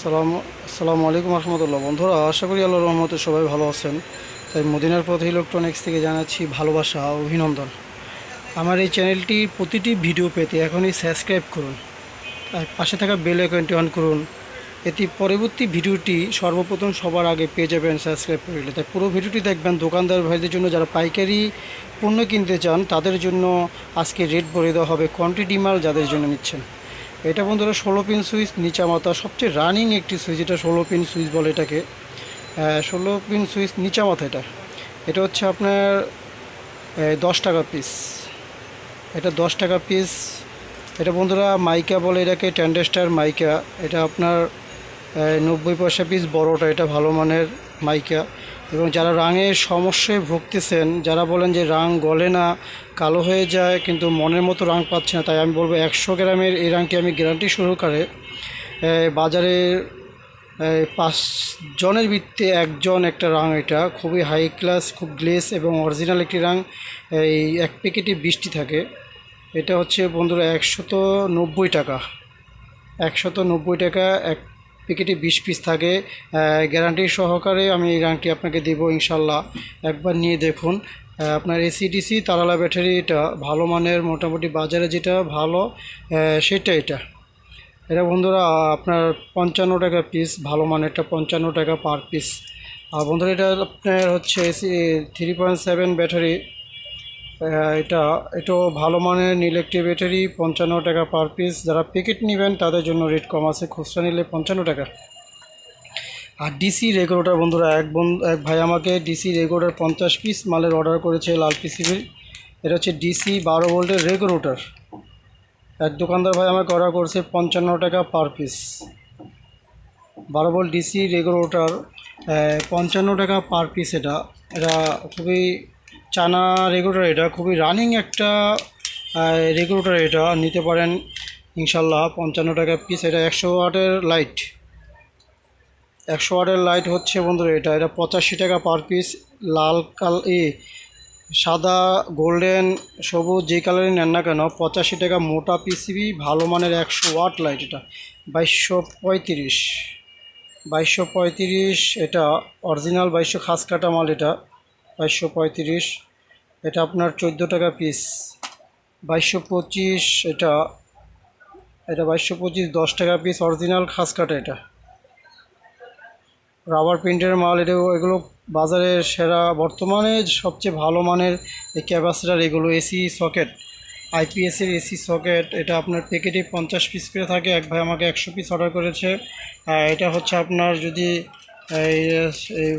আসসালামু আলাইকুম রহমতুল্লাহ। বন্ধুরা, আশা করি আল্লাহর রহমতে সবাই ভালো আছেন। তাই মদিনার পথ ইলেকট্রনিক্স থেকে জানাচ্ছি ভালোবাসা ও অভিনন্দন। আমার এই চ্যানেলটির প্রতিটি ভিডিও পেতে এখনই সাবস্ক্রাইব করুন আর পাশে থাকা বেল আইকনটি অন করুন। এটি পরবর্তী ভিডিওটি সর্বপ্রথম সবার আগে পেয়ে যাবেন সাবস্ক্রাইব করলে। তাই পুরো ভিডিওটি দেখবেন। দোকানদার ভাইদের জন্য যারা পাইকারি পণ্য কিনতে চান তাদের জন্য আজকে রেট বলে দেওয়া হবে কোয়ান্টিটি মাল যাদের জন্য নিচ্ছেন। এটা বন্ধুরা 16 পিন সুইচ, নিচা মাথা, সবচেয়ে রানিং একটি সুইচ। এটা 16 পিন সুইচ বলে এটাকে। 16 পিন সুইচ নিচা মাথা। এটা হচ্ছে আপনার 10 টাকা পিস। এটা 10 টাকা পিস। এটা বন্ধুরা মাইকা বলে এটাকে, ট্যান্ডেস্টার মাইকা। এটা আপনার 90 পয়সা পিস বড়টা। এটা ভালো মানের মাইকা। এবং যারা রাঙের সমস্যায় ভুগতেছেন, যারা বলেন যে রাং গলে না, কালো হয়ে যায় কিন্তু মনের মতো রাং পাচ্ছে না, তাই আমি বলবো 100 গ্রামের এই রাংটি আমি গ্যারান্টি সহকারে বাজারে 5 জনের ভিত্তিতে একজন একটা রাং। এটা খুবই হাই ক্লাস, খুব গ্লেস এবং অরিজিনাল একটি রাং। এই এক প্যাকেটে 20টি থাকে। এটা হচ্ছে বন্ধুরা 190 টাকা। 190 টাকা এক প্যাকেটে 20 পিস থাকে। গ্যারান্টি সহকারে আমি এই রাংটি আপনাকে দেবো ইনশাল্লাহ। একবার নিয়ে দেখুন। আপনার এসিডিসি তারালা ব্যাটারি। এটা ভালো মানের, মোটামুটি বাজারে যেটা ভালো সেটা। এটা বন্ধুরা আপনার 55 টাকা পিস। ভালো মানেরটা 55 টাকা পার পিস। আর বন্ধুরা এটা আপনার হচ্ছে এসি 3.7 ব্যাটারি। এটাও ভালো মানের ইলেকট্রিক ব্যাটারি। 55 টাকা পার পিস। যারা প্যাকেট নেবেন তাদের জন্য রেট কম আছে, খুচরা নিলে 55 টাকা। আর ডিসি রেগুলেটর বন্ধুরা, এক ভাই আমাকে ডিসি রেগুলেটর 50 পিস মালের অর্ডার করেছে লাল পিসিবির। এটা হচ্ছে ডিসি 12 ভোল্টের রেগুলেটর। এক দোকানদার ভাই আমাকে অর্ডার করছে 55 টাকা per piece. 12 volt DC regulator 55 টাকা পার পিস। এটা খুবই চানা রেগুলেটর। এটা খুবই রানিং একটা রেগুলেটর। এটা নিতে পারেন ইনশাল্লাহ। 55 টাকা পিস। এটা 100 ওয়াটের লাইট। 100 ওয়াটের লাইট হচ্ছে বন্ধুরা এটা 85 টাকা পার পিস। লাল সাদা, গোল্ডেন, সবুজ যে কালারই নেন না কেন 85 টাকা মোটা পিসিবি। ভালো মানের 100 ওয়াট লাইট। এটা 2235। এটা অরিজিনাল 2200 খাস কাটা মাল। এটা 2235। এটা আপনার 14 টাকা পিস। 2225। এটা 2225 10 টাকা পিস অরিজিনাল খাস কাটা। এটা রাবার প্রিন্টের মাল। এগুলো বাজারের সেরা, বর্তমানে সবচেয়ে ভালো মানের এই ক্যাপাসিটার। এগুলো এসি সকেট, আইপিএসের এসি সকেট। এটা আপনার প্যাকেটে 50 পিস করে থাকে। এক ভাই আমাকে 100 পিস অর্ডার করেছে। এটা হচ্ছে আপনার যদি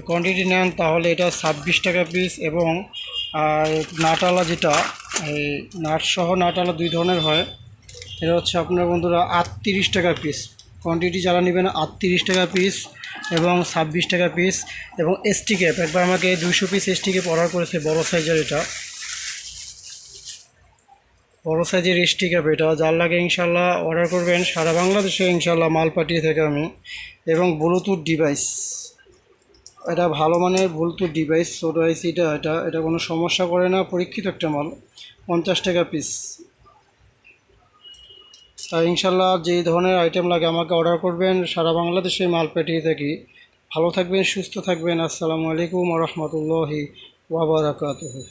কোয়ান্টিটি নেন তাহলে এটা 26 টাকা পিস। এবং নাটালা, যেটা এই নাটসহ নাটালা 2 ধরনের হয়। এটা হচ্ছে আপনার বন্ধুরা 38 টাকা পিস। কোয়ান্টিটি যারা নেবেন 38 টাকা পিস এবং 26 টাকা পিস। এবং এসটি ক্যাপ, একবার আমাকে 200 পিস এসটি ক্যাপ অর্ডার করেছে বড় সাইজের। এটা বড় সাইজের এসটি ক্যাপ। এটা যার লাগে ইনশাল্লাহ অর্ডার করবেন। সারা বাংলাদেশে ইনশাল্লাহ মাল পাঠিয়ে থাকি আমি। এবং ব্লুটুথ ডিভাইস, এটা ভালো মানের ব্লুটুথ ডিভাইস। ছোটো আইসি। এটা কোনো সমস্যা করে না, পরীক্ষিত একটা মাল। 50 টাকা পিস। তাই ইনশাল্লাহ যেই ধরনের আইটেম লাগে আমাকে অর্ডার করবেন। সারা বাংলাদেশে মাল পাঠিয়ে থাকি। ভালো থাকবেন, সুস্থ থাকবেন। আসসালামু আলাইকুম ওয়া রাহমাতুল্লাহি ওয়া বারাকাতুহু।